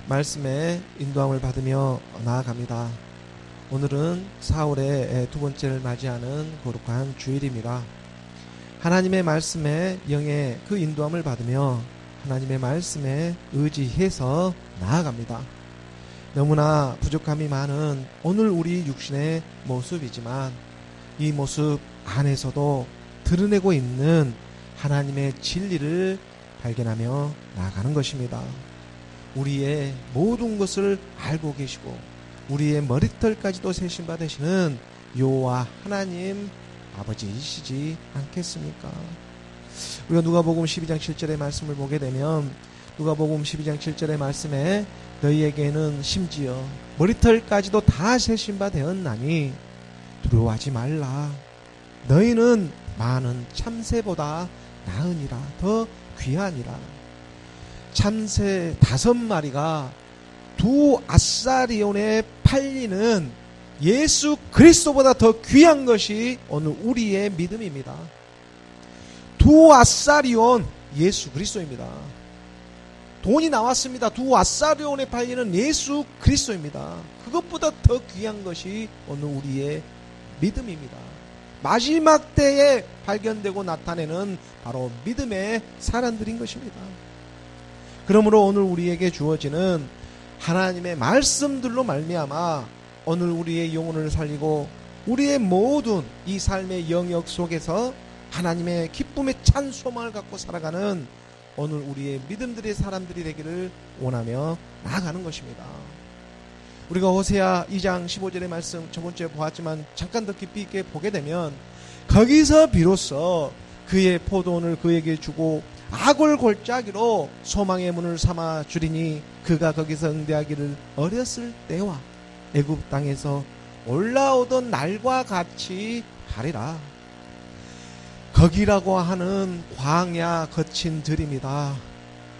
말씀의 인도함을 받으며 나아갑니다. 오늘은 4월의 두 번째를 맞이하는 거룩한 주일입니다. 하나님의 말씀에 영의 그 인도함을 받으며 하나님의 말씀에 의지해서 나아갑니다. 너무나 부족함이 많은 오늘 우리 육신의 모습이지만 이 모습 안에서도 드러내고 있는 하나님의 진리를 발견하며 나아가는 것입니다. 우리의 모든 것을 알고 계시고 우리의 머리털까지도 세신 바 되시는 여호와 하나님 아버지이시지 않겠습니까? 우리가 누가복음 12장 7절의 말씀을 보게 되면 누가복음 12장 7절의 말씀에 너희에게는 심지어 머리털까지도 다 세신 바 되었나니 두려워하지 말라. 너희는 많은 참새보다 나으니라. 더 귀하니라. 참새 5마리가 두 아사리온에 팔리는 예수 그리스도보다 더 귀한 것이 오늘 우리의 믿음입니다. 두 아사리온 예수 그리스도입니다. 돈이 나왔습니다. 두 아사리온에 팔리는 예수 그리스도입니다. 그것보다 더 귀한 것이 오늘 우리의 믿음입니다. 마지막 때에 발견되고 나타내는 바로 믿음의 사람들인 것입니다. 그러므로 오늘 우리에게 주어지는 하나님의 말씀들로 말미암아 오늘 우리의 영혼을 살리고 우리의 모든 이 삶의 영역 속에서 하나님의 기쁨의 찬 소망을 갖고 살아가는 오늘 우리의 믿음들의 사람들이 되기를 원하며 나아가는 것입니다. 우리가 호세아 2장 15절의 말씀 저번주에 보았지만 잠깐 더 깊이 있게 보게 되면 거기서 비로소 그의 포도원을 그에게 주고 악을 골짜기로 소망의 문을 삼아 주리니 그가 거기서 응대하기를 어렸을 때와 애굽 땅에서 올라오던 날과 같이 하리라. 거기라고 하는 광야 거친 들입니다.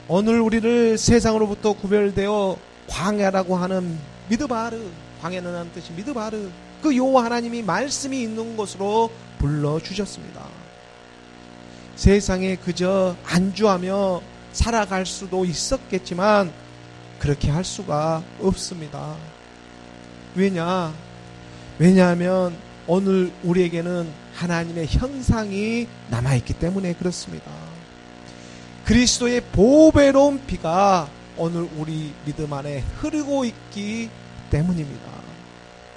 오늘 우리를 세상으로부터 구별되어 광야라고 하는 미드바르, 광야는 하는 뜻이 미드바르, 그 여호와 하나님이 말씀이 있는 곳으로 불러주셨습니다. 세상에 그저 안주하며 살아갈 수도 있었겠지만 그렇게 할 수가 없습니다. 왜냐하면 오늘 우리에게는 하나님의 형상이 남아있기 때문에 그렇습니다. 그리스도의 보배로운 피가 오늘 우리 믿음 안에 흐르고 있기 때문입니다.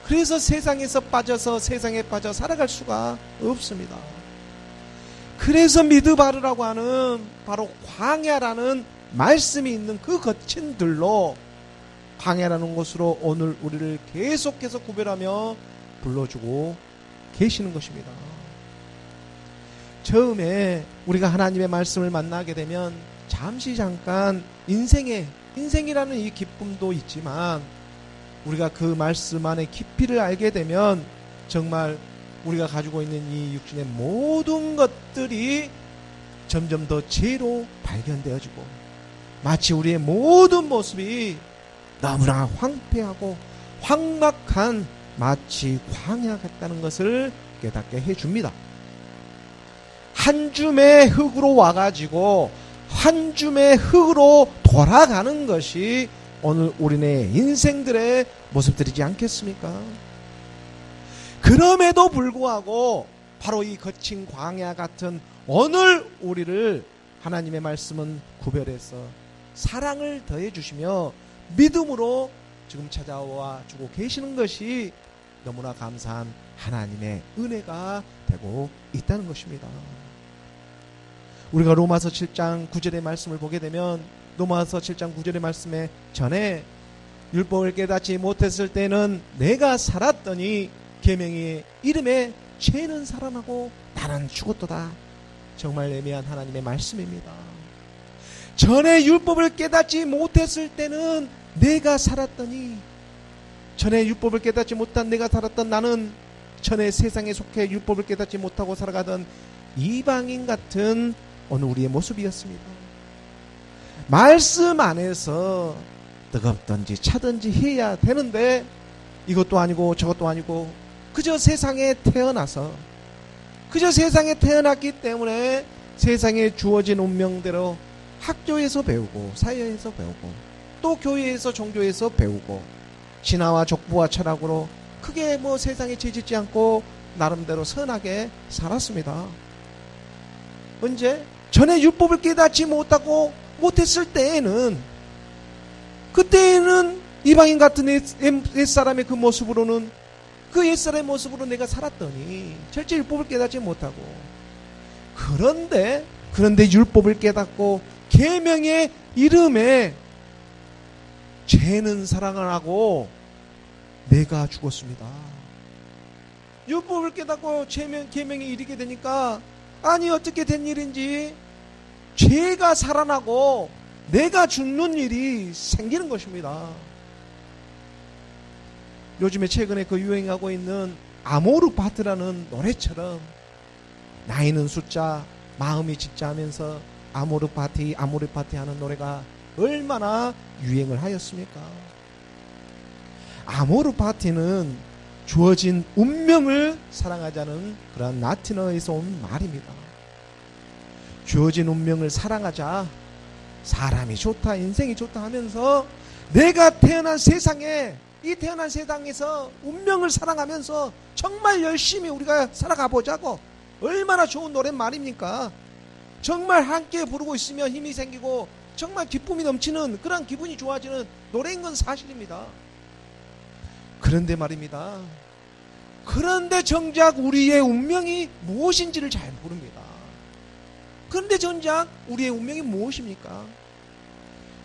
그래서 세상에서 빠져서 세상에 빠져 살아갈 수가 없습니다. 그래서 미드바르라고 하는 바로 광야라는 말씀이 있는 그 거친 들로 광야라는 곳으로 오늘 우리를 계속해서 구별하며 불러주고 계시는 것입니다. 처음에 우리가 하나님의 말씀을 만나게 되면 잠깐 인생이라는 이 기쁨도 있지만 우리가 그 말씀 안에 깊이를 알게 되면 정말 우리가 가지고 있는 이 육신의 모든 것들이 점점 더 죄로 발견되어지고 마치 우리의 모든 모습이 너무나 황폐하고 황막한 마치 광야 같다는 것을 깨닫게 해줍니다. 한 줌의 흙으로 와가지고 한 줌의 흙으로 돌아가는 것이 오늘 우리네 인생들의 모습들이지 않겠습니까? 그럼에도 불구하고 바로 이 거친 광야 같은 오늘 우리를 하나님의 말씀은 구별해서 사랑을 더해 주시며 믿음으로 지금 찾아와 주고 계시는 것이 너무나 감사한 하나님의 은혜가 되고 있다는 것입니다. 우리가 로마서 7장 9절의 말씀을 보게 되면 로마서 7장 9절의 말씀에 전에 율법을 깨닫지 못했을 때는 내가 살았더니 계명의 이름에 죄는 살아나고 나는 죽었도다. 정말 애매한 하나님의 말씀입니다. 전에 율법을 깨닫지 못했을 때는 내가 살았더니 전에 율법을 깨닫지 못한 내가 살았던 나는 전에 세상에 속해 율법을 깨닫지 못하고 살아가던 이방인 같은 오늘 우리의 모습이었습니다. 말씀 안에서 뜨겁든지 차든지 해야 되는데 이것도 아니고 저것도 아니고 그저 세상에 태어나서 그저 세상에 태어났기 때문에 세상에 주어진 운명대로 학교에서 배우고 사회에서 배우고 또 교회에서 종교에서 배우고 신화와 족보와 철학으로 크게 뭐 세상에 죄짓지 않고 나름대로 선하게 살았습니다. 언제? 전에 율법을 깨닫지 못했을 때에는, 그때에는 이방인 같은 옛사람의 그 모습으로는, 그 옛사람의 모습으로 내가 살았더니 절대 율법을 깨닫지 못하고, 그런데 율법을 깨닫고 계명의 이름에 죄는 사랑을 하고 내가 죽었습니다. 율법을 깨닫고 계명에 이르게 되니까, 아니 어떻게 된 일인지 죄가 살아나고 내가 죽는 일이 생기는 것입니다. 요즘에 최근에 그 유행하고 있는 아모르 파트라는 노래처럼 나이는 숫자, 마음이 진짜 하면서 아모르 파티 하는 노래가 얼마나 유행을 하였습니까? 아모르 파티는 주어진 운명을 사랑하자는 그런 라틴어에서 온 말입니다. 주어진 운명을 사랑하자, 사람이 좋다, 인생이 좋다 하면서 내가 태어난 세상에, 이 태어난 세상에서 운명을 사랑하면서 정말 열심히 우리가 살아가 보자고, 얼마나 좋은 노래 말입니까? 정말 함께 부르고 있으면 힘이 생기고 정말 기쁨이 넘치는 그런 기분이 좋아지는 노래인 건 사실입니다. 그런데 말입니다. 그런데 정작 우리의 운명이 무엇인지를 잘 모릅니다. 그런데 정작 우리의 운명이 무엇입니까?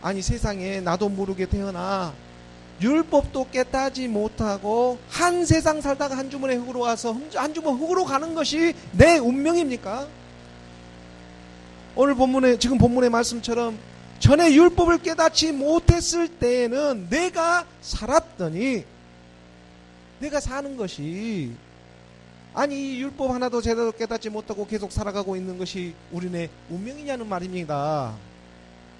아니 세상에 나도 모르게 태어나 율법도 깨닫지 못하고 한 세상 살다가 한 주머니 흙으로 와서 한 주머니 흙으로 가는 것이 내 운명입니까? 오늘 본문에, 지금 본문의 말씀처럼 전에 율법을 깨닫지 못했을 때에는 내가 살았더니, 내가 사는 것이, 아니 이 율법 하나도 제대로 깨닫지 못하고 계속 살아가고 있는 것이 우리네 운명이냐는 말입니다.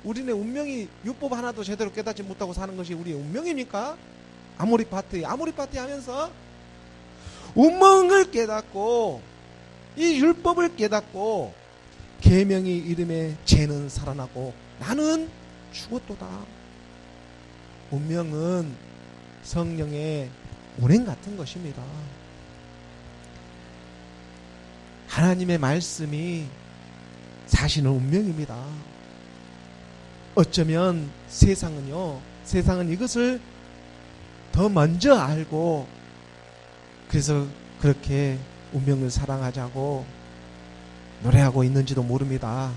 우리네 운명이 율법 하나도 제대로 깨닫지 못하고 사는 것이 우리의 운명입니까? 아모리 파티 하면서 운명을 깨닫고 이 율법을 깨닫고 계명이 이름에 죄는 살아나고 나는 죽었도다. 운명은 성령의 운행 같은 것입니다. 하나님의 말씀이 사실은 운명입니다. 어쩌면 세상은 이것을 더 먼저 알고 그래서 그렇게 운명을 사랑하자고 노래하고 있는지도 모릅니다.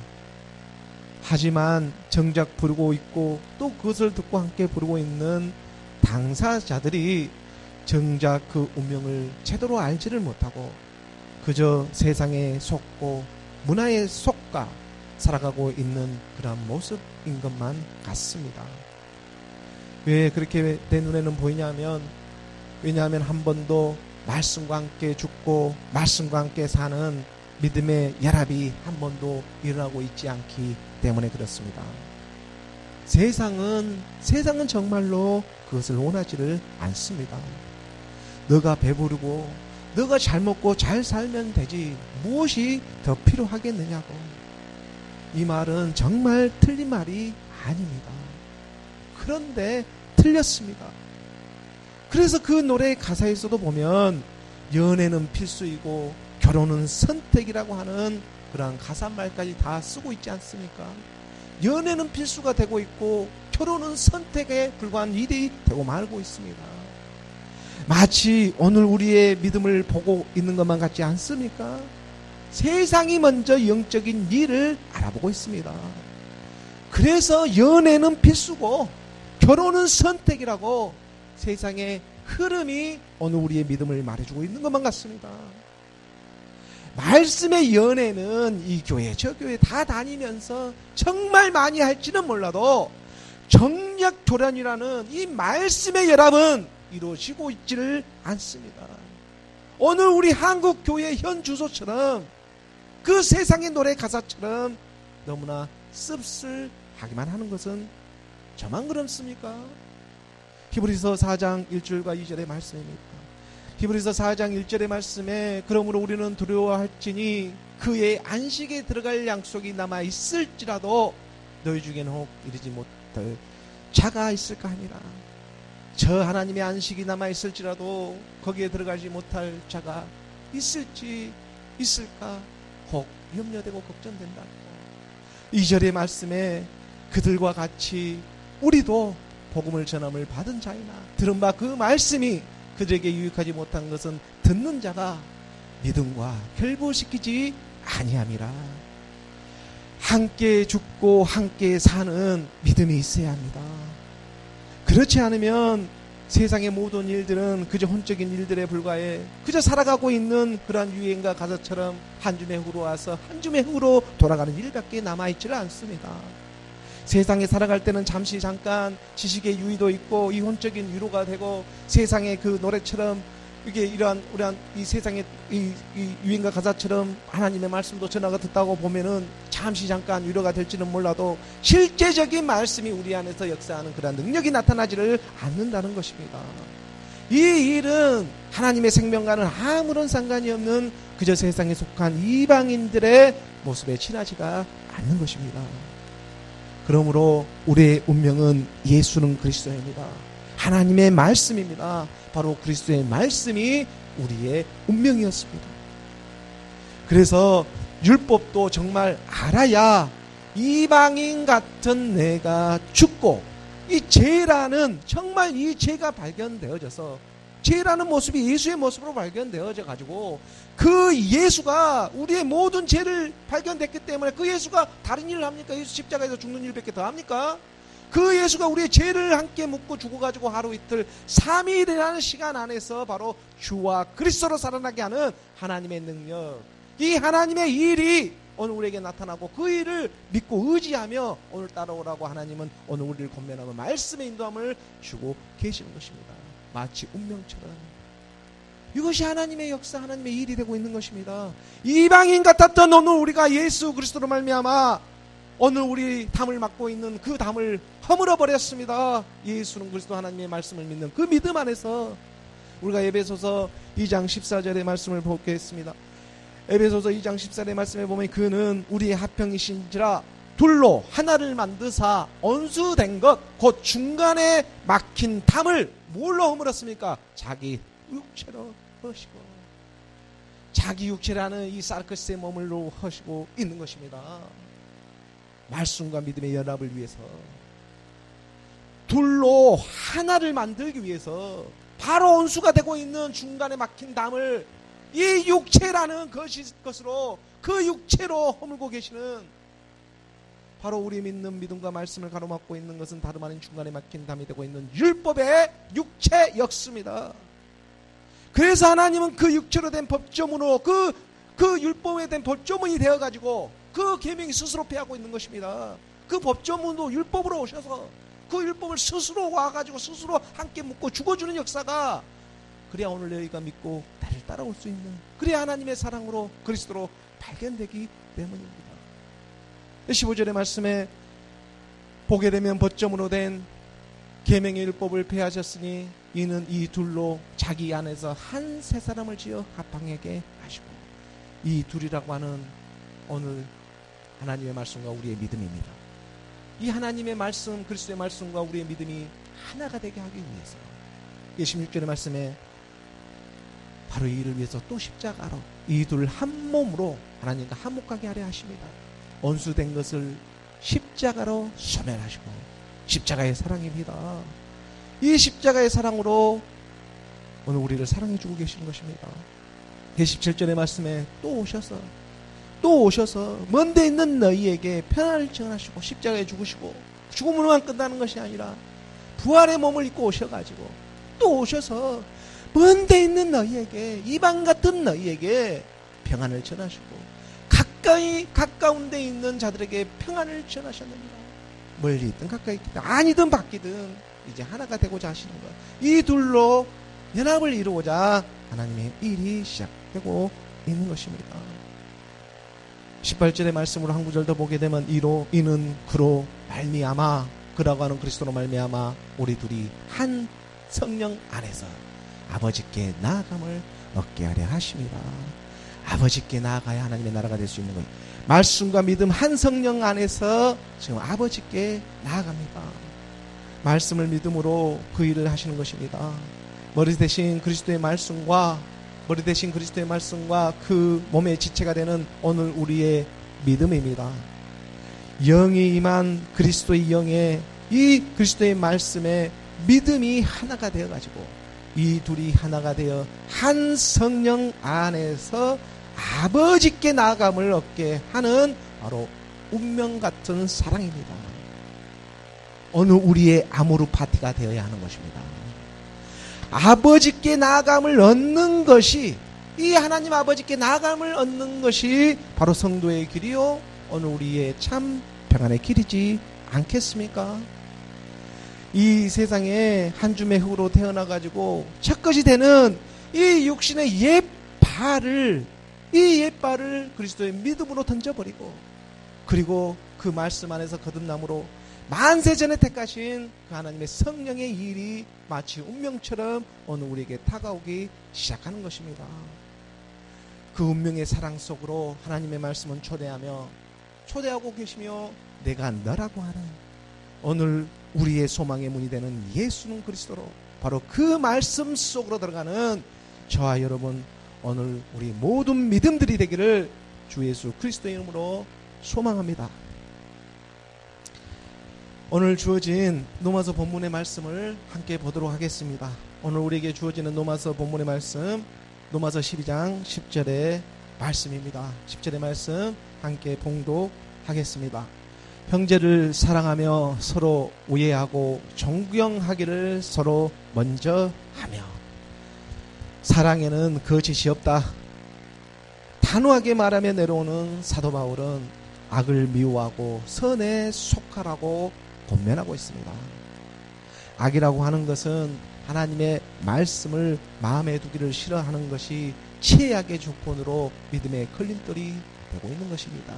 하지만 정작 부르고 있고 또 그것을 듣고 함께 부르고 있는 당사자들이 정작 그 운명을 제대로 알지를 못하고 그저 세상에 속고 문화에 속가 살아가고 있는 그런 모습인 것만 같습니다. 왜 그렇게 내 눈에는 보이냐면, 왜냐하면 한 번도 말씀과 함께 죽고 말씀과 함께 사는 믿음의 연합이 한 번도 일어나고 있지 않기 때문에 그렇습니다. 세상은 정말로 그것을 원하지를 않습니다. 너가 배부르고 너가 잘 먹고 잘 살면 되지 무엇이 더 필요하겠느냐고. 이 말은 정말 틀린 말이 아닙니다. 그런데 틀렸습니다. 그래서 그 노래의 가사에서도 보면 연애는 필수이고 결혼은 선택이라고 하는 그런 가사말까지 다 쓰고 있지 않습니까? 연애는 필수가 되고 있고 결혼은 선택에 불과한 일이 되고 말고 있습니다. 마치 오늘 우리의 믿음을 보고 있는 것만 같지 않습니까? 세상이 먼저 영적인 일을 알아보고 있습니다. 그래서 연애는 필수고 결혼은 선택이라고 세상의 흐름이 오늘 우리의 믿음을 말해주고 있는 것만 같습니다. 말씀의 연애는 이 교회 저 교회 다 다니면서 정말 많이 할지는 몰라도 정략 교련이라는 이 말씀의 연합은 이루어지고 있지를 않습니다. 오늘 우리 한국 교회 현 주소처럼 그 세상의 노래 가사처럼 너무나 씁쓸하기만 하는 것은 저만 그렇습니까? 히브리서 4장 1절과 2절의 말씀입니다. 히브리서 4장 1절의 말씀에 그러므로 우리는 두려워할지니 그의 안식에 들어갈 약속이 남아 있을지라도 너희 중에는 혹 이르지 못할 자가 있을까 하니라. 저 하나님의 안식이 남아있을지라도 거기에 들어가지 못할 자가 있을지 있을까 혹 염려되고 걱정된다고. 2절의 말씀에 그들과 같이 우리도 복음을 전함을 받은 자이나 들은 바 그 말씀이 그들에게 유익하지 못한 것은 듣는 자가 믿음과 결부시키지 아니함이라. 함께 죽고 함께 사는 믿음이 있어야 합니다. 그렇지 않으면 세상의 모든 일들은 그저 혼적인 일들에 불과해 그저 살아가고 있는 그러한 유행과 가사처럼 한 줌의 흙으로 와서 한 줌의 흙으로 돌아가는 일밖에 남아있지를 않습니다. 세상에 살아갈 때는 잠시 잠깐 지식의 유의도 있고 이 혼적인 위로가 되고 세상의 그 노래처럼 이게 이러한 이 세상의 이 유행과 가사처럼 하나님의 말씀도 전하가 듣다고 보면은 잠시 잠깐 위로가 될지는 몰라도 실제적인 말씀이 우리 안에서 역사하는 그러한 능력이 나타나지를 않는다는 것입니다. 이 일은 하나님의 생명과는 아무런 상관이 없는 그저 세상에 속한 이방인들의 모습에 지나지가 않는 것입니다. 그러므로 우리의 운명은 예수는 그리스도입니다. 하나님의 말씀입니다. 바로 그리스도의 말씀이 우리의 운명이었습니다. 그래서 율법도 정말 알아야 이방인 같은 내가 죽고 이 죄라는 정말 이 죄가 발견되어져서 죄라는 모습이 예수의 모습으로 발견되어져 가지고 그 예수가 우리의 모든 죄를 발견됐기 때문에 그 예수가 다른 일을 합니까? 예수 십자가에서 죽는 일밖에 더 합니까? 그 예수가 우리의 죄를 함께 묻고 죽어가지고 하루 이틀 3일이라는 시간 안에서 바로 주와 그리스도로 살아나게 하는 하나님의 능력, 이 하나님의 일이 오늘 우리에게 나타나고 그 일을 믿고 의지하며 오늘 따라오라고 하나님은 오늘 우리를 권면하고 말씀의 인도함을 주고 계시는 것입니다. 마치 운명처럼 이것이 하나님의 역사, 하나님의 일이 되고 있는 것입니다. 이방인 같았던 오늘 우리가 예수 그리스도로 말미암아 오늘 우리 담을 맡고 있는 그 담을 허물어 버렸습니다. 예수는 그리스도 하나님의 말씀을 믿는 그 믿음 안에서 우리가 에베소서 2장 14절의 말씀을 보겠습니다. 에베소서 2장 14절의 말씀에 보면 그는 우리의 합평이신지라 둘로 하나를 만드사 온수된 것 곧 중간에 막힌 담을 뭘로 허물었습니까? 자기 육체로 허시고, 자기 육체라는 이 사르크스의 몸으로 허시고 있는 것입니다. 말씀과 믿음의 연합을 위해서, 둘로 하나를 만들기 위해서 바로 온수가 되고 있는 중간에 막힌 담을 이 육체라는 것으로 그 육체로 허물고 계시는 바로 우리 믿는 믿음과 말씀을 가로막고 있는 것은 다름 아닌 중간에 막힌 담이 되고 있는 율법의 육체였습니다. 그래서 하나님은 그 육체로 된 법조문으로 그 율법에 된 법조문이 되어가지고 그 계명이 스스로 폐하고 있는 것입니다. 그 법조문도 율법으로 오셔서 그 율법을 스스로 와가지고 스스로 함께 묻고 죽어주는 역사가, 그래야 오늘 너희가 믿고 나를 따라올 수 있는, 그래야 하나님의 사랑으로 그리스도로 발견되기 때문입니다. 15절의 말씀에 보게 되면 법조문으로 된 계명의 율법을 폐하셨으니 이는 이 둘로 자기 안에서 한 새 사람을 지어 합방하게 하시고, 이 둘이라고 하는 오늘 하나님의 말씀과 우리의 믿음입니다. 이 하나님의 말씀, 그리스도의 말씀과 우리의 믿음이 하나가 되게 하기 위해서 16절의 말씀에 바로 이 일을 위해서 또 십자가로 이 둘 한 몸으로 하나님과 한목하게 하려 하십니다. 온수된 것을 십자가로 소멸하시고, 십자가의 사랑입니다. 이 십자가의 사랑으로 오늘 우리를 사랑해 주고 계시는 것입니다. 17절의 말씀에 또 오셔서 먼데 있는 너희에게 편안을 전하시고 십자가에 죽으시고 죽음으로만 끝나는 것이 아니라 부활의 몸을 입고 오셔가지고 또 오셔서 먼데 있는 너희에게, 이방 같은 너희에게 평안을 전하시고 가까운 데 있는 자들에게 평안을 전하셨느니라. 멀리 있든 가까이 있든 아니든 바뀌든 이제 하나가 되고자 하시는 것, 이 둘로 연합을 이루고자 하나님의 일이 시작되고 있는 것입니다. 18절의 말씀으로 한 구절 더 보게 되면 이는 그로 말미암아, 그라고 하는 그리스도로 말미암아 우리 둘이 한 성령 안에서 아버지께 나아감을 얻게 하려 하십니다. 아버지께 나아가야 하나님의 나라가 될 수 있는 거예요. 말씀과 믿음 한 성령 안에서 지금 아버지께 나아갑니다. 말씀을 믿음으로 그 일을 하시는 것입니다. 머리 대신 그리스도의 말씀과 그 몸의 지체가 되는 오늘 우리의 믿음입니다. 영이 임한 그리스도의 영에 이 그리스도의 말씀에 믿음이 하나가 되어가지고 이 둘이 하나가 되어 한 성령 안에서 아버지께 나아감을 얻게 하는 바로 운명 같은 사랑입니다. 어느 우리의 아모르 파티가 되어야 하는 것입니다. 아버지께 나아감을 얻는 것이, 이 하나님 아버지께 나아감을 얻는 것이 바로 성도의 길이요 오늘 우리의 참 평안의 길이지 않겠습니까? 이 세상에 한 줌의 흙으로 태어나가지고 첫것이 되는 이 육신의 옛발을 그리스도의 믿음으로 던져버리고, 그리고 그 말씀 안에서 거듭남으로 만세전에 택하신 그 하나님의 성령의 일이 마치 운명처럼 오늘 우리에게 다가오기 시작하는 것입니다. 그 운명의 사랑 속으로 하나님의 말씀은 초대하고 계시며 내가 너라고 하는 오늘 우리의 소망의 문이 되는 예수는 그리스도로 바로 그 말씀 속으로 들어가는 저와 여러분 오늘 우리 모든 믿음들이 되기를 주 예수 그리스도의 이름으로 소망합니다. 오늘 주어진 로마서 본문의 말씀을 함께 보도록 하겠습니다. 오늘 우리에게 주어지는 로마서 본문의 말씀, 로마서 12장 10절의 말씀입니다. 10절의 말씀 함께 봉독하겠습니다. 형제를 사랑하며 서로 우애하고 존경하기를 서로 먼저 하며. 사랑에는 거짓이 없다. 단호하게 말하며 내려오는 사도 바울은 악을 미워하고 선에 속하라고 권면하고 있습니다. 악이라고 하는 것은 하나님의 말씀을 마음에 두기를 싫어하는 것이 최악의 조건으로 믿음의 걸림돌이 되고 있는 것입니다.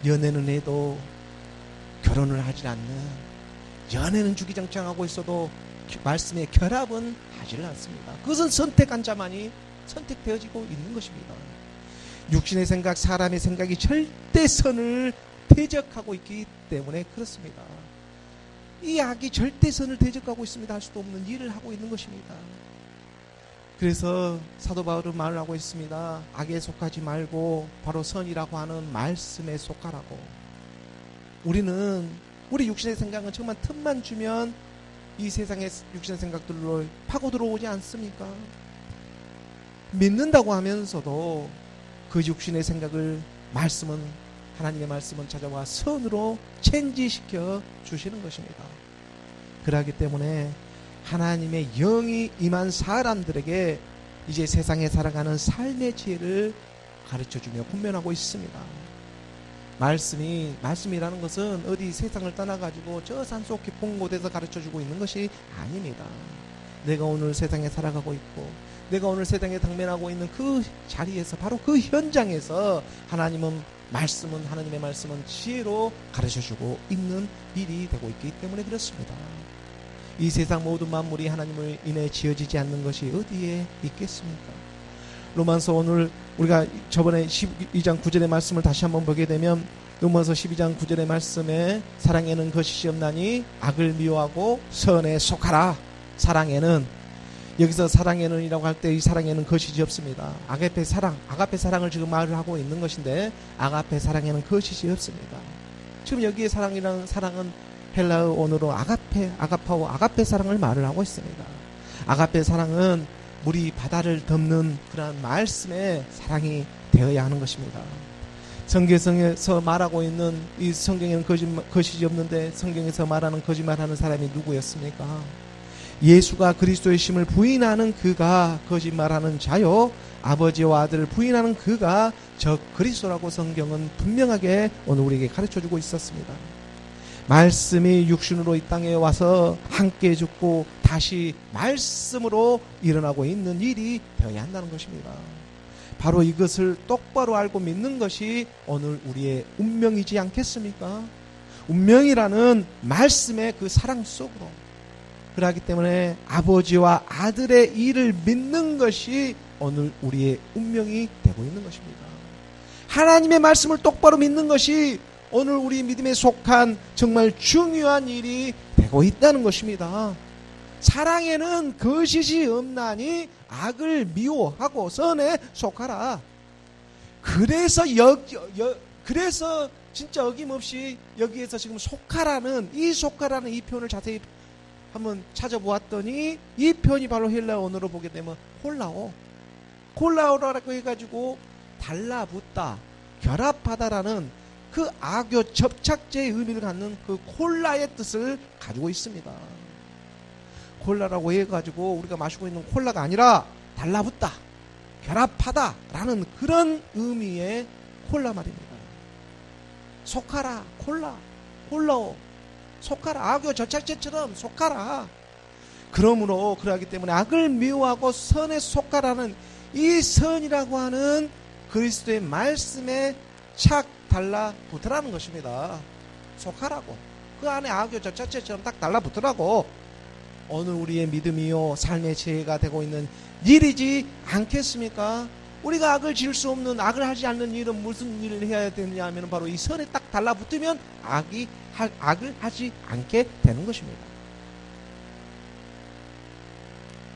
연애는 해도 결혼을 하지 않는, 연애는 주기장창하고 있어도 말씀의 결합은 하지를 않습니다. 그것은 선택한 자만이 선택되어지고 있는 것입니다. 육신의 생각, 사람의 생각이 절대 선을 대적하고 있기 때문에 그렇습니다. 이 악이 절대 선을 대적하고 있습니다. 할 수도 없는 일을 하고 있는 것입니다. 그래서 사도 바울은 말을 하고 있습니다. 악에 속하지 말고 바로 선이라고 하는 말씀에 속하라고. 우리 육신의 생각은 정말 틈만 주면 이 세상의 육신의 생각들로 파고 들어오지 않습니까? 믿는다고 하면서도 그 육신의 생각을 하나님의 말씀은 찾아와 선으로 체인지시켜 주시는 것입니다. 그러기 때문에 하나님의 영이 임한 사람들에게 이제 세상에 살아가는 삶의 지혜를 가르쳐주며 훈련하고 있습니다. 말씀이라는 것은 어디 세상을 떠나가지고 저 산속 깊은 곳에서 가르쳐주고 있는 것이 아닙니다. 내가 오늘 세상에 살아가고 있고 내가 오늘 세상에 당면하고 있는 그 자리에서, 바로 그 현장에서 하나님의 말씀은 지혜로 가르쳐주고 있는 일이 되고 있기 때문에 그렇습니다. 이 세상 모든 만물이 하나님을 인해 지어지지 않는 것이 어디에 있겠습니까? 로마서 오늘 우리가 저번에 12장 9절의 말씀을 다시 한번 보게 되면 로마서 12장 9절의 말씀에 사랑에는 거짓이 없나니 악을 미워하고 선에 속하라. 여기서 사랑에는 이라고 할 때 이 사랑에는 거짓이 없습니다. 아가페 사랑을 지금 말을 하고 있는 것인데 아가페 사랑에는 거짓이 없습니다. 지금 여기에 사랑이라는 사랑은 헬라어 언어로 아가페 사랑을 말을 하고 있습니다. 아가페 사랑은 물이 바다를 덮는 그런 말씀의 사랑이 되어야 하는 것입니다. 성경에서 말하고 있는 이 성경에는 거짓이 없는데 성경에서 말하는 거짓말하는 사람이 누구였습니까? 예수가 그리스도의 심을 부인하는 그가 거짓말하는 자요, 아버지와 아들을 부인하는 그가 저 그리스도라고 성경은 분명하게 오늘 우리에게 가르쳐주고 있었습니다. 말씀이 육신으로 이 땅에 와서 함께 죽고 다시 말씀으로 일어나고 있는 일이 되어야 한다는 것입니다. 바로 이것을 똑바로 알고 믿는 것이 오늘 우리의 운명이지 않겠습니까? 운명이라는 말씀의 그 사랑 속으로. 그렇기 때문에 아버지와 아들의 일을 믿는 것이 오늘 우리의 운명이 되고 있는 것입니다. 하나님의 말씀을 똑바로 믿는 것이 오늘 우리 믿음에 속한 정말 중요한 일이 되고 있다는 것입니다. 사랑에는 거짓이 없나니 악을 미워하고 선에 속하라. 그래서 그래서 진짜 어김없이 여기에서 지금 속하라는 이 표현을 자세히 한번 찾아보았더니 이 표현이 바로 헬라어 언어로 보게 되면 콜라오라고 해가지고 달라붙다, 결합하다라는 그 악교 접착제의 의미를 갖는 그 콜라의 뜻을 가지고 있습니다. 콜라라고 해가지고 우리가 마시고 있는 콜라가 아니라 달라붙다, 결합하다라는 그런 의미의 콜라 말입니다. 속하라, 콜라오, 속하라, 악교 접착제처럼 속하라. 그러므로 그러하기 때문에 악을 미워하고 선에 속하라는 이 선이라고 하는 그리스도의 말씀에 착 달라붙으라는 것입니다. 속하라고. 그 안에 악교 접착제처럼 딱 달라붙으라고. 오늘 우리의 믿음이요 삶의 지혜가 되고 있는 일이지 않겠습니까? 우리가 악을 지을 수 없는, 악을 하지 않는 일은 무슨 일을 해야 되느냐 하면 바로 이 선에 딱 달라붙으면 악을 하지 않게 되는 것입니다.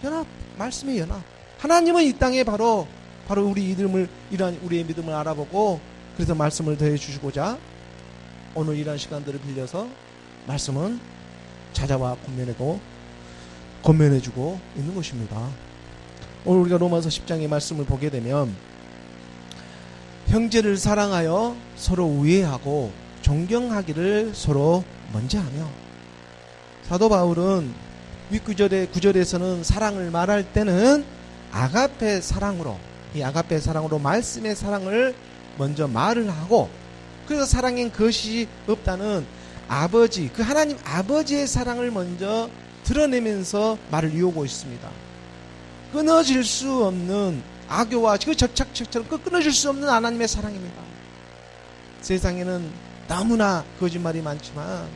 연합, 말씀의 연합. 하나님은 이 땅에 바로 이러한 우리의 믿음을 알아보고 그래서 말씀을 더해 주시고자 오늘 이러한 시간들을 빌려서 말씀은 찾아와 권면해주고 있는 것입니다. 오늘 우리가 로마서 10장의 말씀을 보게 되면 형제를 사랑하여 서로 우애하고 존경하기를 서로 먼저 하며, 사도 바울은 윗구절에서는 사랑을 말할 때는 아가페 사랑으로, 이 아가페 사랑으로 말씀의 사랑을 먼저 말을 하고, 그래서 사랑엔 것이 없다는 아버지, 그 하나님 아버지의 사랑을 먼저 드러내면서 말을 이어오고 있습니다. 끊어질 수 없는 악교와 그 접착처럼 끊어질 수 없는 하나님의 사랑입니다. 세상에는 너무나 거짓말이 많지만,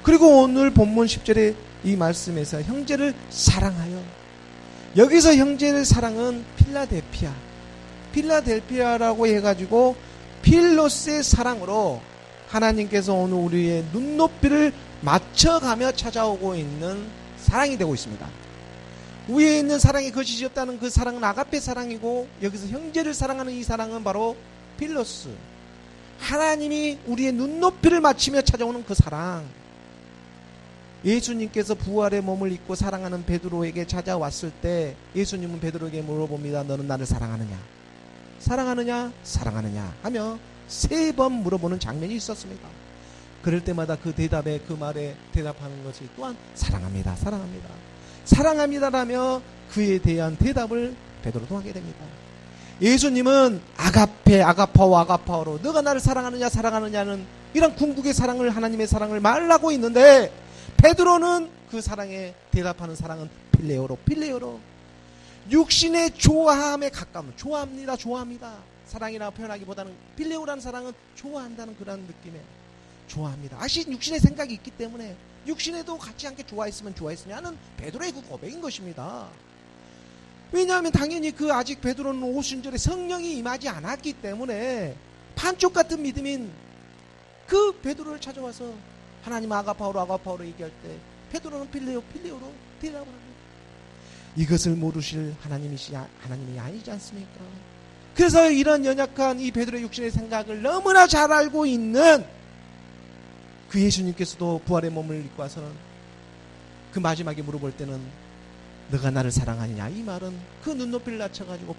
그리고 오늘 본문 10절의 이 말씀에서 형제를 사랑하여, 여기서 형제를 사랑은 필라델피아라고 해가지고 필로스의 사랑으로 하나님께서 오늘 우리의 눈높이를 맞춰가며 찾아오고 있는 사랑이 되고 있습니다. 위에 있는 사랑이 거짓이 없다는 그 사랑은 아가페 사랑이고, 여기서 형제를 사랑하는 이 사랑은 바로 필로스, 하나님이 우리의 눈높이를 맞추며 찾아오는 그 사랑. 예수님께서 부활의 몸을 입고 사랑하는 베드로에게 찾아왔을 때 예수님은 베드로에게 물어봅니다. 너는 나를 사랑하느냐? 사랑하느냐? 하며 3번 물어보는 장면이 있었습니다. 그럴 때마다 그 말에 대답하는 것이 또한 사랑합니다라며 그에 대한 대답을 베드로도 하게 됩니다. 예수님은 아가파오로 너가 나를 사랑하느냐는 이런 궁극의 사랑을, 하나님의 사랑을 말하고 있는데, 베드로는 그 사랑에 대답하는 사랑은 필레오로 육신의 좋아함에 가까운, 좋아합니다. 사랑이라 표현하기보다는 필레오라는 사랑은 좋아한다는 그런 느낌에 좋아합니다. 육신의 생각이 있기 때문에 육신에도 같지 않게 좋아했으면 하는 베드로의 그 고백인 것입니다. 왜냐하면 당연히 아직 베드로는 오순절에 성령이 임하지 않았기 때문에 반쪽 같은 믿음인 그 베드로를 찾아와서 하나님 아가파오로 얘기할 때 베드로는 필레오로 대답을 합니다. 이것을 모르실 하나님이 아니지 않습니까? 그래서 이런 연약한 이 베드로의 육신의 생각을 너무나 잘 알고 있는 그 예수님께서도 부활의 몸을 입고 와서는 그 마지막에 물어볼 때는 너가 나를 사랑하느냐? 이 말은 그 눈높이를 낮춰가지고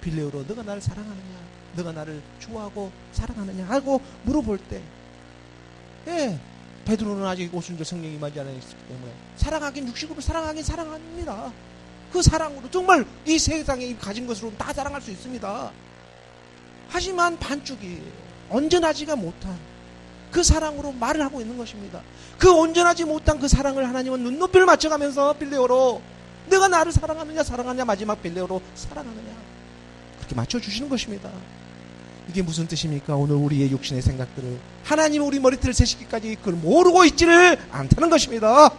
필레오로 너가 나를 사랑하느냐? 너가 나를 좋아하고 사랑하느냐? 하고 물어볼 때, 베드로는 아직 오순절 성령이 임하지 않았기 때문에 육식으로 사랑합니다. 그 사랑으로 정말 이 세상에 가진 것으로 다 사랑할 수 있습니다. 하지만 반쪽이에요. 온전하지가 못한 그 사랑으로 말을 하고 있는 것입니다. 그 온전하지 못한 그 사랑을 하나님은 눈높이를 맞춰가면서 빌레오로 내가 나를 사랑하느냐 마지막 빌레오로 사랑하느냐 그렇게 맞춰주시는 것입니다. 이게 무슨 뜻입니까? 오늘 우리의 육신의 생각들을 하나님은 우리 머리털을 세시기까지 그걸 모르고 있지를 않다는 것입니다.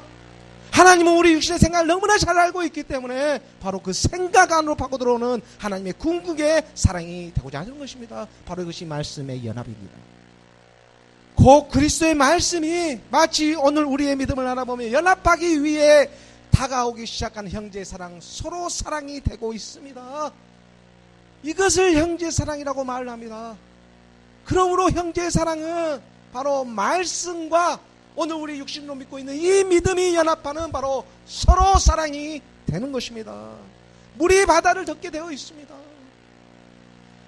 하나님은 우리 육신의 생각을 너무나 잘 알고 있기 때문에 바로 그 생각 안으로 파고 들어오는 하나님의 궁극의 사랑이 되고자 하는 것입니다. 바로 이것이 말씀의 연합입니다. 그 그리스도의 말씀이 마치 오늘 우리의 믿음을 알아보면 연합하기 위해 다가오기 시작한 형제사랑, 서로 사랑이 되고 있습니다. 이것을 형제사랑이라고 말을 합니다. 그러므로 형제사랑은 바로 말씀과 오늘 우리 육신으로 믿고 있는 이 믿음이 연합하는 바로 서로 사랑이 되는 것입니다. 물이 바다를 덮게 되어 있습니다.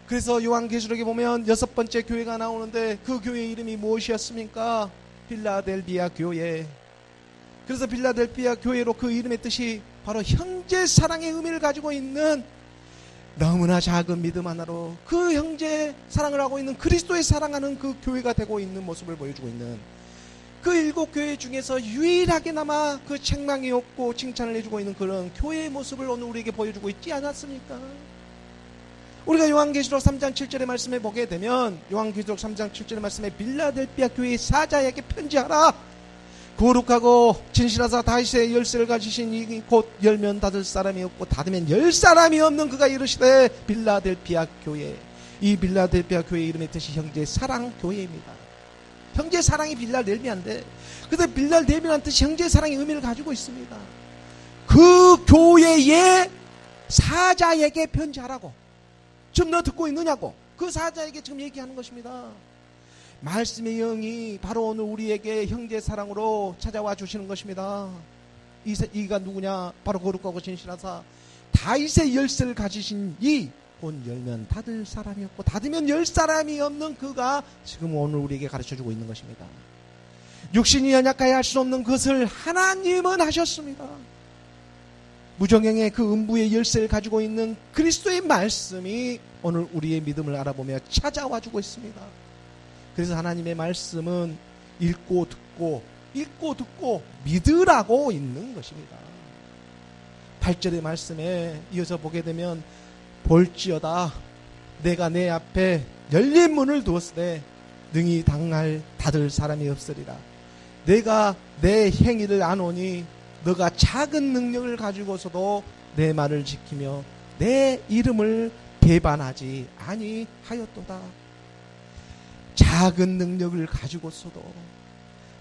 그래서 요한계시록에 보면 6번째 교회가 나오는데 그 교회 이름이 무엇이었습니까? 필라델비아 교회. 그래서 필라델비아 교회로 그 이름의 뜻이 바로 형제 사랑의 의미를 가지고 있는 너무나 작은 믿음 하나로 그 형제 사랑을 하고 있는 그리스도의 사랑하는 그 교회가 되고 있는 모습을 보여주고 있는 그 7교회 중에서 유일하게나마 그 책망이 없고 칭찬을 해주고 있는 그런 교회의 모습을 오늘 우리에게 보여주고 있지 않았습니까? 우리가 요한계시록 3장 7절의 말씀에 보게 되면 요한계시록 3장 7절의 말씀에 빌라델비아 교회의 사자에게 편지하라. 거룩하고 진실하사 다윗의 열쇠를 가지신 이 곧 열면 닫을 사람이 없고 닫으면 열 사람이 없는 그가 이르시되 빌라델비아 교회. 이 빌라델비아 교회의 이름의 뜻이 형제 사랑 교회입니다. 형제 사랑이 빌라델비아인데 그래서 빌라델비아라는 뜻이 형제 사랑의 의미를 가지고 있습니다. 그 교회의 사자에게 편지하라고. 지금 너 듣고 있느냐고. 그 사자에게 지금 얘기하는 것입니다. 말씀의 영이 바로 오늘 우리에게 형제 사랑으로 찾아와 주시는 것입니다. 이가 누구냐? 바로 거룩하고 진실하사 다윗의 열쇠를 가지신 이 곧 열면 닫을 사람이 없고 닫으면 열 사람이 없는 그가 지금 오늘 우리에게 가르쳐주고 있는 것입니다. 육신이 연약하여 할 수 없는 것을 하나님은 하셨습니다. 무정형의 그 음부의 열쇠를 가지고 있는 그리스도의 말씀이 오늘 우리의 믿음을 알아보며 찾아와 주고 있습니다. 그래서 하나님의 말씀은 읽고 듣고 믿으라고 있는 것입니다. 8절의 말씀에 이어서 보게 되면 볼지어다 내가 내 앞에 열린 문을 두었으되 능히 닫을 사람이 없으리라. 내가 내 행위를 아노니 너가 작은 능력을 가지고서도 내 말을 지키며 내 이름을 배반하지 아니하였도다. 작은 능력을 가지고서도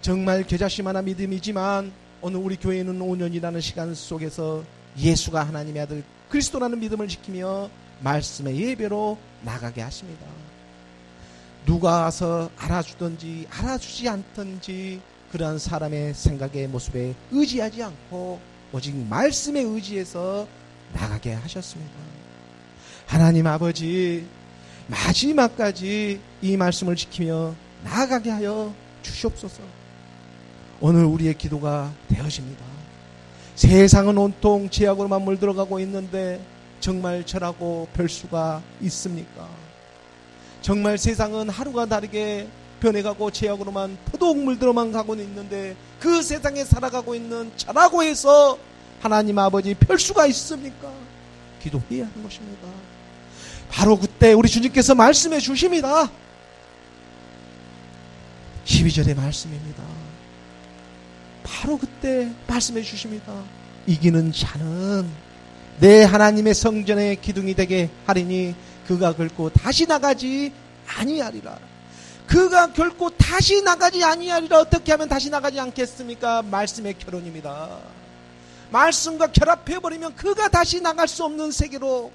정말 겨자씨만한 믿음이지만 오늘 우리 교회는 5년이라는 시간 속에서 예수가 하나님의 아들 그리스도라는 믿음을 지키며 말씀의 예배로 나가게 하십니다. 누가 와서 알아주든지 알아주지 않든지 그러한 사람의 생각의 모습에 의지하지 않고 오직 말씀에 의지해서 나가게 하셨습니다. 하나님 아버지 마지막까지 이 말씀을 지키며 나아가게 하여 주시옵소서. 오늘 우리의 기도가 되어집니다. 세상은 온통 죄악으로만 물들어가고 있는데 정말 저라고 별 수가 있습니까? 정말 세상은 하루가 다르게 변해가고 죄악으로만 포독 물들어만 가고 있는데 그 세상에 살아가고 있는 저라고 해서 하나님 아버지 별 수가 있습니까? 기도해야 하는 것입니다. 바로 그때 우리 주님께서 말씀해 주십니다. 12절의 말씀입니다. 바로 그때 말씀해 주십니다. 이기는 자는 내 하나님의 성전의 기둥이 되게 하리니 그가 결코 다시 나가지 아니하리라. 그가 결코 다시 나가지 아니하리라. 어떻게 하면 다시 나가지 않겠습니까? 말씀의 결론입니다. 말씀과 결합해버리면 그가 다시 나갈 수 없는 세계로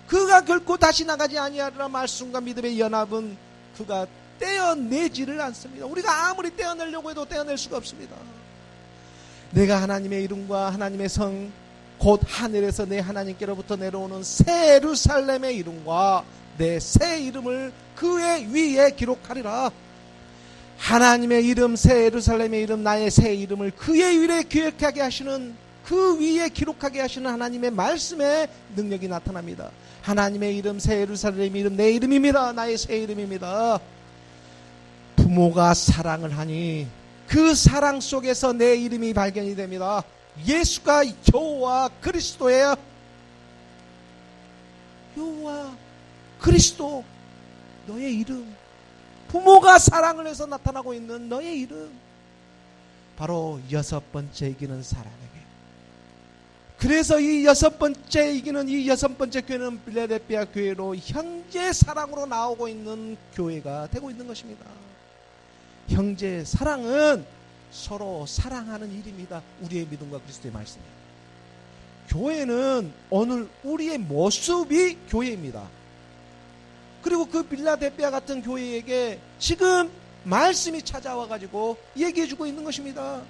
그가 결코 다시 나가지 아니하리라. 말씀과 믿음의 연합은 그가 떼어내지를 않습니다. 우리가 아무리 떼어내려고 해도 떼어낼 수가 없습니다. 내가 하나님의 이름과 하나님의 성 곧 하늘에서 내 하나님께로부터 내려오는 새 예루살렘의 이름과 내 새 이름을 그의 위에 기록하리라. 하나님의 이름, 새 예루살렘의 이름, 나의 새 이름을 그의 위에 기억하게 하시는 그 위에 기록하게 하시는 하나님의 말씀의 능력이 나타납니다. 하나님의 이름, 새 예루살렘의 이름, 내 이름입니다. 나의 새 이름입니다. 부모가 사랑을 하니 그 사랑 속에서 내 이름이 발견이 됩니다. 예수가 여호와 그리스도예요. 여호와 그리스도 너의 이름. 부모가 사랑을 해서 나타나고 있는 너의 이름. 바로 6번째 이기는 사람에게. 그래서 이 6번째 이기는 이 6번째 교회는 필라델피아 교회로 형제 사랑으로 나오고 있는 교회가 되고 있는 것입니다. 형제 사랑은 서로 사랑하는 일입니다. 우리의 믿음과 그리스도의 말씀이에요. 교회는 오늘 우리의 모습이 교회입니다. 그리고 그 빌라델피아 같은 교회에게 지금 말씀이 찾아와가지고 얘기해주고 있는 것입니다.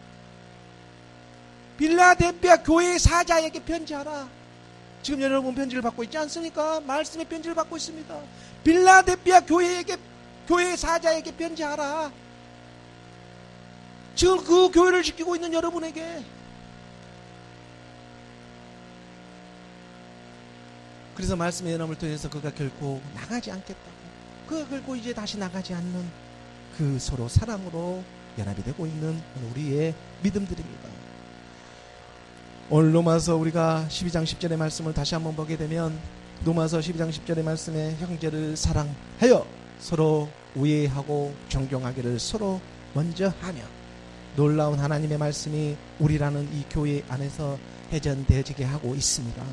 빌라델피아 교회의 사자에게 편지하라. 지금 여러분 편지를 받고 있지 않습니까? 말씀의 편지를 받고 있습니다. 빌라델피아 교회의 사자에게 편지하라. 지금 그 교회를 지키고 있는 여러분에게. 그래서 말씀의 연합을 통해서 그가 결코 나가지 않겠다고, 그가 결코 이제 다시 나가지 않는 그 서로 사랑으로 연합이 되고 있는 우리의 믿음들입니다. 오늘 로마서 우리가 12장 10절의 말씀을 다시 한번 보게 되면, 로마서 12장 10절의 말씀에 형제를 사랑하여 서로 우애하고 존경하기를 서로 먼저 하며, 놀라운 하나님의 말씀이 우리라는 이 교회 안에서 회전되어지게 하고 있습니다.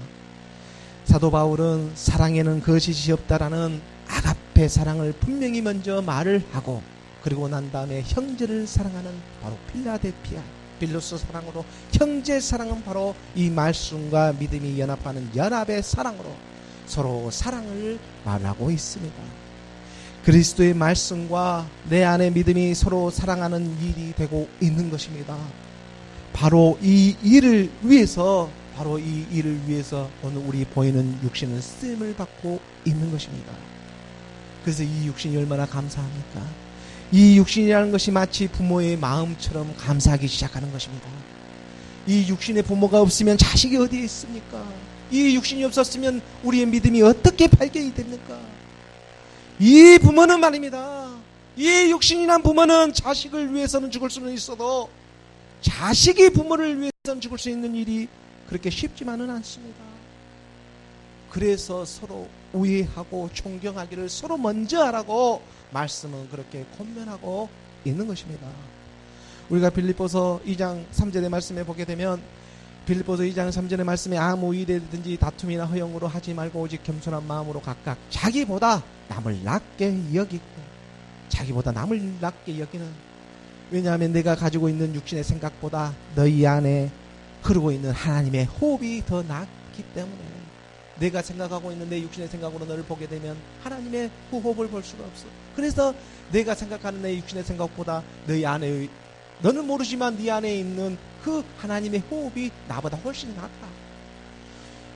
사도 바울은 사랑에는 거짓이 없다라는 아가페 사랑을 분명히 먼저 말을 하고, 그리고 난 다음에 형제를 사랑하는 바로 필라델피아 빌로스 사랑으로, 형제 사랑은 바로 이 말씀과 믿음이 연합하는 연합의 사랑으로 서로 사랑을 말하고 있습니다. 그리스도의 말씀과 내 안의 믿음이 서로 사랑하는 일이 되고 있는 것입니다. 바로 이 일을 위해서 오늘 우리 보이는 육신은 쓰임을 받고 있는 것입니다. 그래서 이 육신이 얼마나 감사합니까? 이 육신이라는 것이 마치 부모의 마음처럼 감사하기 시작하는 것입니다. 이 육신의 부모가 없으면 자식이 어디에 있습니까? 이 육신이 없었으면 우리의 믿음이 어떻게 발견이 됩니까? 이 부모는 말입니다, 이 육신이란 부모는 자식을 위해서는 죽을 수는 있어도 자식이 부모를 위해서는 죽을 수 있는 일이 그렇게 쉽지만은 않습니다. 그래서 서로 우애하고 존경하기를 서로 먼저 하라고 말씀은 그렇게 권면하고 있는 것입니다. 우리가 빌립보서 2장 3절의 말씀에 보게 되면, 빌립보서 2장 3절의 말씀에 아무 일이든지 다툼이나 허용으로 하지 말고 오직 겸손한 마음으로 각각 자기보다 남을 낮게 여기고, 자기보다 남을 낮게 여기는, 왜냐하면 내가 가지고 있는 육신의 생각보다 너희 안에 흐르고 있는 하나님의 호흡이 더 낫기 때문에, 내가 생각하고 있는 내 육신의 생각으로 너를 보게 되면 하나님의 호흡을 볼 수가 없어. 그래서 내가 생각하는 내 육신의 생각보다 너희 안에, 너는 모르지만 네 안에 있는 그 하나님의 호흡이 나보다 훨씬 낫다.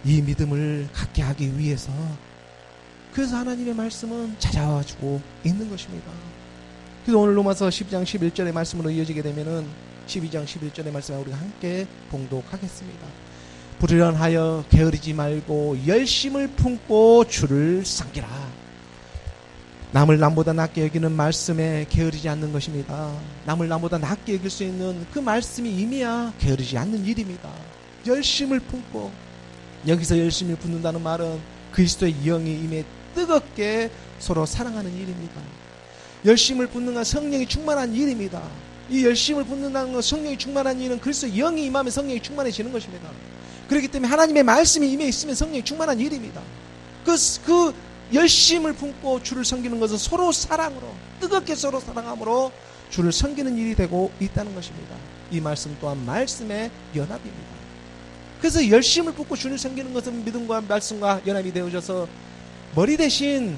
이 믿음을 갖게 하기 위해서, 그래서 하나님의 말씀은 찾아와주고 있는 것입니다. 그래서 오늘 로마서 10장 11절의 말씀으로 이어지게 되면은 12장 11절의 말씀을 우리가 함께 봉독하겠습니다. 불의런하여 게으르지 말고 열심을 품고 주를 섬기라. 남을 남보다 낮게 여기는 말씀에 게으르지 않는 것입니다. 남을 남보다 낮게 여길 수 있는 그 말씀이 임해야 게으르지 않는 일입니다. 열심을 품고, 여기서 열심을 품는다는 말은 그리스도의 영이 임해 뜨겁게 서로 사랑하는 일입니다. 열심을 품는 건 성령이 충만한 일입니다. 이 열심을 품는다는 건, 성령이 충만한 일은 그리스도의 영이 임하면 성령이 충만해지는 것입니다. 그렇기 때문에 하나님의 말씀이 임해 있으면 성령이 충만한 일입니다. 그 열심을 품고 주를 섬기는 것은 서로 사랑으로, 뜨겁게 서로 사랑함으로 주를 섬기는 일이 되고 있다는 것입니다. 이 말씀 또한 말씀의 연합입니다. 그래서 열심을 품고 주를 섬기는 것은 믿음과 말씀과 연합이 되어져서 머리 대신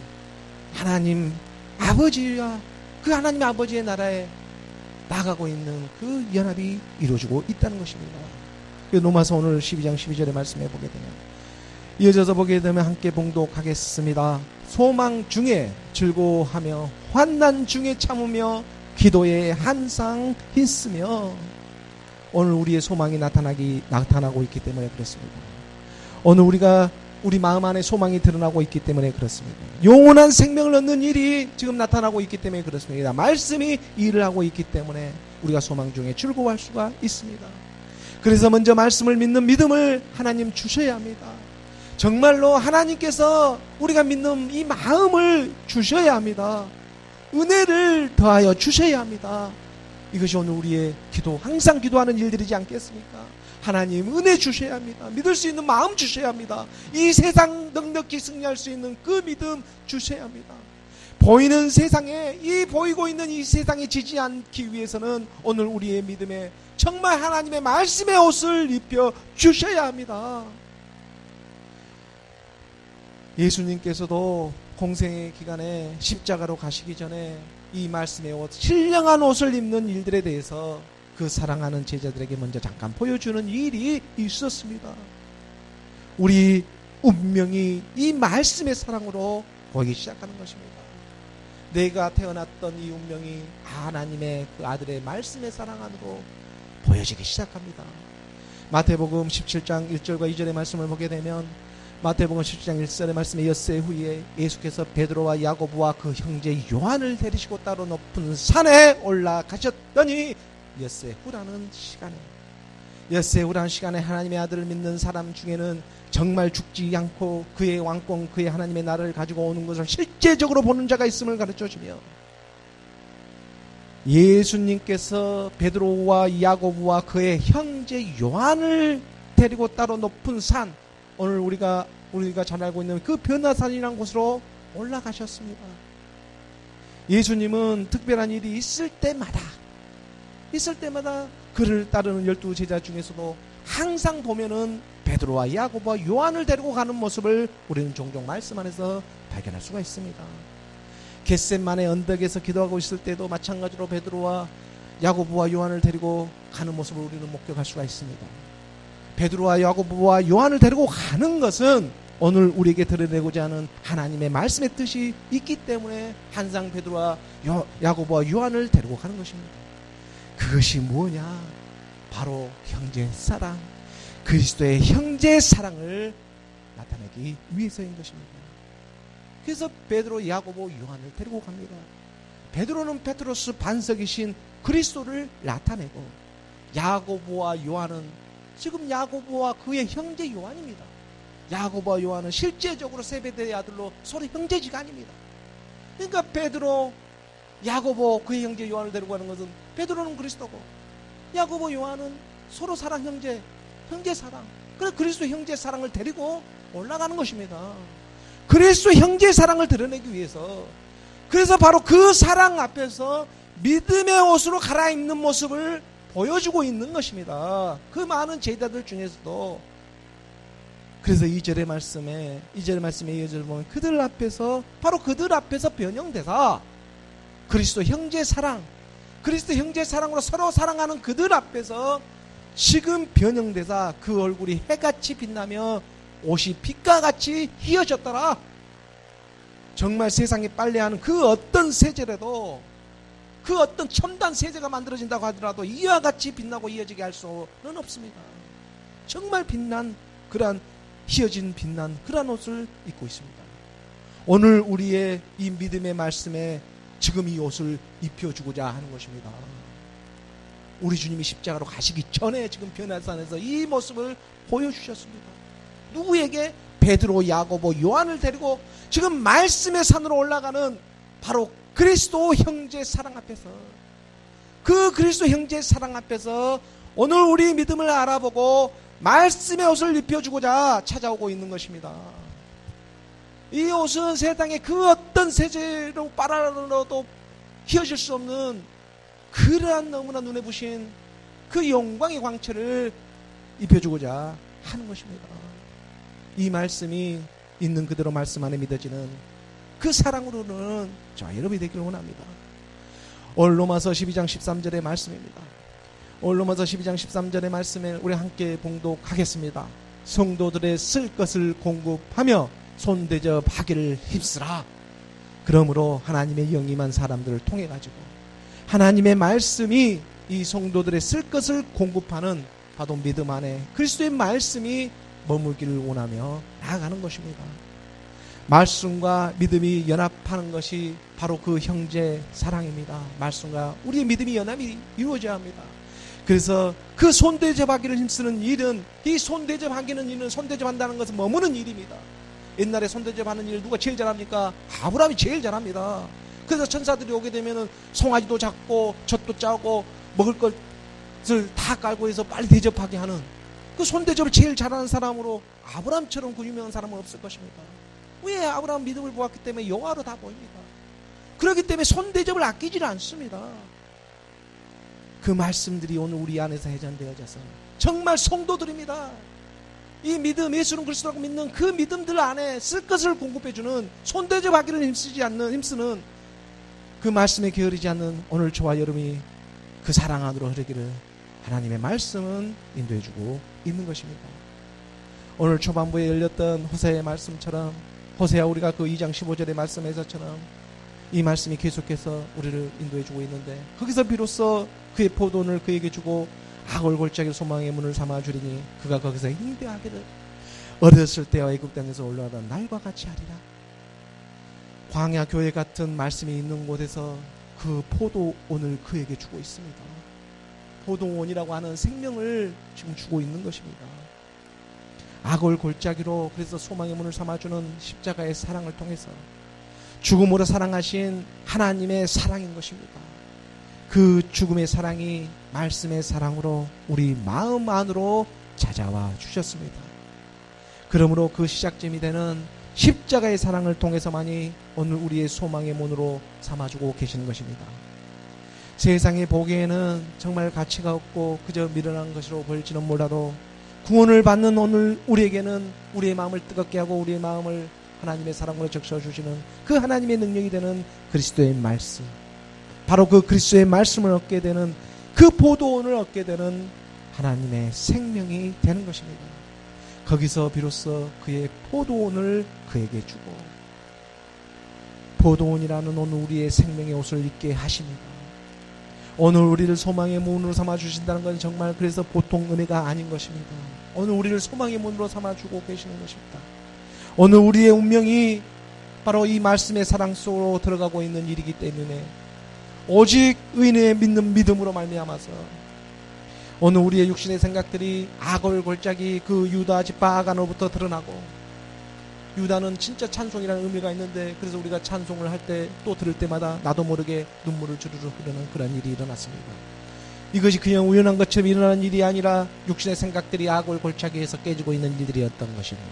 하나님 아버지와 그 하나님 아버지의 나라에 나가고 있는 그 연합이 이루어지고 있다는 것입니다. 로마서 오늘 12장 12절의 말씀에 보게 되면, 이어져서 보게 되면 함께 봉독하겠습니다. 소망 중에 즐거워하며 환난 중에 참으며 기도에 항상 힘쓰며. 오늘 우리의 소망이 나타나고 있기 때문에 그렇습니다. 오늘 우리 마음 안에 소망이 드러나고 있기 때문에 그렇습니다. 영원한 생명을 얻는 일이 지금 나타나고 있기 때문에 그렇습니다. 말씀이 일을 하고 있기 때문에 우리가 소망 중에 즐거워할 수가 있습니다. 그래서 먼저 말씀을 믿는 믿음을 하나님 주셔야 합니다. 정말로 하나님께서 우리가 믿는 이 마음을 주셔야 합니다. 은혜를 더하여 주셔야 합니다. 이것이 오늘 우리의 기도, 항상 기도하는 일들이지 않겠습니까? 하나님 은혜 주셔야 합니다. 믿을 수 있는 마음 주셔야 합니다. 이 세상 넉넉히 승리할 수 있는 그 믿음 주셔야 합니다. 보이는 세상에, 이 보이고 있는 이 세상에 지지 않기 위해서는 오늘 우리의 믿음에 정말 하나님의 말씀의 옷을 입혀 주셔야 합니다. 예수님께서도 공생의 기간에 십자가로 가시기 전에 이 말씀의 옷, 신령한 옷을 입는 일들에 대해서 그 사랑하는 제자들에게 먼저 잠깐 보여주는 일이 있었습니다. 우리 운명이 이 말씀의 사랑으로 보이기 시작하는 것입니다. 내가 태어났던 이 운명이 하나님의 그 아들의 말씀의 사랑 안으로 보여지기 시작합니다. 마태복음 17장 1절과 2절의 말씀을 보게 되면, 마태복음 17장 1절의 말씀에 엿새 후에 예수께서 베드로와 야고보와 그 형제 요한을 데리시고 따로 높은 산에 올라가셨더니, 엿새 후라는 시간에 하나님의 아들을 믿는 사람 중에는 정말 죽지 않고 그의 왕권, 그의 하나님의 나라를 가지고 오는 것을 실제적으로 보는 자가 있음을 가르쳐주며, 예수님께서 베드로와 야고보와 그의 형제 요한을 데리고 따로 높은 산, 오늘 우리가 잘 알고 있는 그 변화산이라는 곳으로 올라가셨습니다. 예수님은 특별한 일이 있을 때마다 그를 따르는 12 제자 중에서도 항상 보면은 베드로와 야고보와 요한을 데리고 가는 모습을 우리는 종종 말씀 안에서 발견할 수가 있습니다. 겟셋마네 언덕에서 기도하고 있을 때도 마찬가지로 베드로와 야고보와 요한을 데리고 가는 모습을 우리는 목격할 수가 있습니다. 베드로와 야고보와 요한을 데리고 가는 것은 오늘 우리에게 드러내고자 하는 하나님의 말씀의 뜻이 있기 때문에 항상 베드로와 야고보와 요한을 데리고 가는 것입니다. 그것이 뭐냐? 바로 형제 사랑, 그리스도의 형제 사랑을 나타내기 위해서인 것입니다. 그래서 베드로, 야고보, 요한을 데리고 갑니다. 베드로는 페트로스 반석이신 그리스도를 나타내고, 야고보와 요한은 지금 야고보와 그의 형제 요한입니다. 야고보와 요한은 실제적으로 세베대의 아들로 서로 형제지간입니다. 그러니까 베드로, 야고보, 그의 형제 요한을 데리고 가는 것은 베드로는 그리스도고, 야고보, 요한은 서로 사랑 형제 사랑. 그래서 그리스도 형제 사랑을 데리고 올라가는 것입니다. 그리스도 형제 사랑을 드러내기 위해서, 그래서 바로 그 사랑 앞에서 믿음의 옷으로 갈아입는 모습을 보여주고 있는 것입니다. 그 많은 제자들 중에서도. 그래서 2절의 말씀에 이어져 보면 바로 그들 앞에서 변형돼서 그리스도 형제 사랑으로 서로 사랑하는 그들 앞에서 지금 변형돼서 그 얼굴이 해같이 빛나며 옷이 빛과 같이 희어졌더라. 정말 세상에 빨래하는 그 어떤 세제라도, 그 어떤 첨단 세제가 만들어진다고 하더라도 이와 같이 빛나고 이어지게 할 수는 없습니다. 정말 희어진 빛난 그런 옷을 입고 있습니다. 오늘 우리의 이 믿음의 말씀에 지금 이 옷을 입혀주고자 하는 것입니다. 우리 주님이 십자가로 가시기 전에 지금 변화산에서 이 모습을 보여주셨습니다. 누구에게? 베드로, 야고보, 요한을 데리고 지금 말씀의 산으로 올라가는 바로 그리스도 형제 사랑 앞에서, 그 그리스도 형제 사랑 앞에서 오늘 우리 믿음을 알아보고 말씀의 옷을 입혀주고자 찾아오고 있는 것입니다. 이 옷은 세상의 그 어떤 세제로 빨아들여도 휘어질 수 없는 그러한 너무나 눈에 부신 그 영광의 광채를 입혀주고자 하는 것입니다. 이 말씀이 있는 그대로 말씀 안에 믿어지는 그 사랑으로는 저와 여러분이 되기를 원합니다. 로마서 12장 13절의 말씀입니다. 로마서 12장 13절의 말씀을 우리 함께 봉독하겠습니다. 성도들의 쓸 것을 공급하며 손대접하기를 힘쓰라. 그러므로 하나님의 영임한 사람들을 통해 가지고 하나님의 말씀이 이 성도들의 쓸 것을 공급하는 바로 믿음 안에 그리스도의 말씀이 머물기를 원하며 나아가는 것입니다. 말씀과 믿음이 연합하는 것이 바로 그 형제 사랑입니다. 말씀과 우리의 믿음이 연합이 이루어져야 합니다. 그래서 그 손대접하기를 힘쓰는 일은, 이 손대접하기는 일은, 손대접한다는 것은 머무는 일입니다. 옛날에 손대접하는 일 누가 제일 잘합니까? 아브라함이 제일 잘합니다. 그래서 천사들이 오게 되면은 송아지도 잡고 젖도 짜고 먹을 것을 다 깔고 해서 빨리 대접하게 하는 그 손대접을 제일 잘하는 사람으로 아브라함처럼 그 유명한 사람은 없을 것입니다. 왜? 아브라함 믿음을 보았기 때문에 영화로 다 보입니다. 그렇기 때문에 손대접을 아끼지는 않습니다. 그 말씀들이 오늘 우리 안에서 회전되어져서 정말 성도들입니다. 이 믿음, 예수는 그리스도라고 믿는 그 믿음들 안에 쓸 것을 공급해주는, 손대접하기를 힘쓰는 그 말씀에 게으르지 않는 오늘 저와 여러분이 그 사랑 안으로 흐르기를 하나님의 말씀은 인도해주고 있는 것입니다. 오늘 초반부에 열렸던 호세의 말씀처럼, 호세야 우리가 그 2장 15절의 말씀에서처럼 이 말씀이 계속해서 우리를 인도해주고 있는데, 거기서 비로소 그의 포도원을 그에게 주고 악을 골짜기 소망의 문을 삼아주리니 그가 거기서 행대하기를 어렸을 때와 애굽 땅에서 올라오던 날과 같이 하리라. 광야 교회 같은 말씀이 있는 곳에서 그 포도원을 그에게 주고 있습니다. 포도원이라고 하는 생명을 지금 주고 있는 것입니다. 악을 골짜기로, 그래서 소망의 문을 삼아주는 십자가의 사랑을 통해서 죽음으로 사랑하신 하나님의 사랑인 것입니다. 그 죽음의 사랑이 말씀의 사랑으로 우리 마음 안으로 찾아와 주셨습니다. 그러므로 그 시작점이 되는 십자가의 사랑을 통해서만이 오늘 우리의 소망의 문으로 삼아주고 계시는 것입니다. 세상에 보기에는 정말 가치가 없고 그저 미련한 것으로 보일지는 몰라도 구원을 받는 오늘 우리에게는 우리의 마음을 뜨겁게 하고 우리의 마음을 하나님의 사랑으로 적셔주시는 그 하나님의 능력이 되는 그리스도의 말씀, 바로 그 그리스도의 말씀을 얻게 되는, 그 포도원을 얻게 되는 하나님의 생명이 되는 것입니다. 거기서 비로소 그의 포도원을 그에게 주고, 포도원이라는 오늘 우리의 생명의 옷을 입게 하십니다. 오늘 우리를 소망의 문으로 삼아주신다는 건 정말 그래서 보통 은혜가 아닌 것입니다. 오늘 우리를 소망의 문으로 삼아주고 계시는 것입니다. 오늘 우리의 운명이 바로 이 말씀의 사랑 속으로 들어가고 있는 일이기 때문에 오직 의인의 믿는 믿음으로 말미암아서 오늘 우리의 육신의 생각들이 악을 골짜기 그 유다 지파 아간으로부터 드러나고, 유다는 진짜 찬송이라는 의미가 있는데, 그래서 우리가 찬송을 할 때 또 들을 때마다 나도 모르게 눈물을 주르르 흐르는 그런 일이 일어났습니다. 이것이 그냥 우연한 것처럼 일어나는 일이 아니라 육신의 생각들이 악을 골짜기에서 깨지고 있는 일들이었던 것입니다.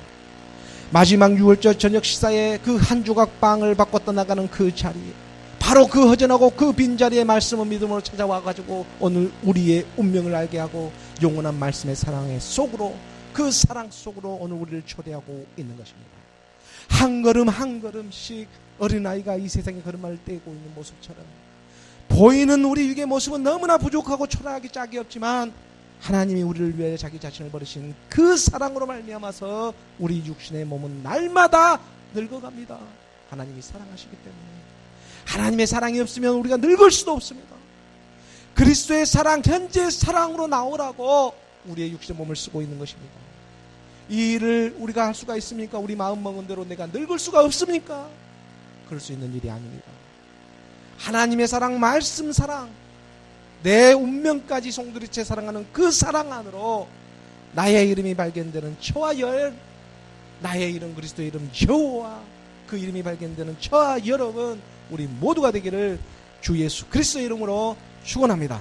마지막 6월절 저녁 식사에 그 한 조각 빵을 받고 떠나가는 그 자리에 바로 그 허전하고 그 빈자리에 말씀을 믿음으로 찾아와가지고 오늘 우리의 운명을 알게 하고 영원한 말씀의 사랑의 속으로, 그 사랑 속으로 오늘 우리를 초대하고 있는 것입니다. 한 걸음 한 걸음씩 어린아이가 이 세상에 걸음마를 떼고 있는 모습처럼 보이는 우리 육의 모습은 너무나 부족하고 초라하기 짝이 없지만 하나님이 우리를 위해 자기 자신을 버리신 그 사랑으로 말미암아서 우리 육신의 몸은 날마다 늙어갑니다. 하나님이 사랑하시기 때문에. 하나님의 사랑이 없으면 우리가 늙을 수도 없습니다. 그리스도의 사랑, 현재 사랑으로 나오라고 우리의 육신의 몸을 쓰고 있는 것입니다. 이 일을 우리가 할 수가 있습니까? 우리 마음먹은 대로 내가 늙을 수가 없습니까? 그럴 수 있는 일이 아닙니다. 하나님의 사랑, 말씀 사랑, 내 운명까지 송두리째 사랑하는 그 사랑 안으로 나의 이름이 발견되는 저와 나의 이름 그리스도의 이름 여호와, 그 이름이 발견되는 저와 여러분 우리 모두가 되기를 주 예수 그리스도의 이름으로 축원합니다.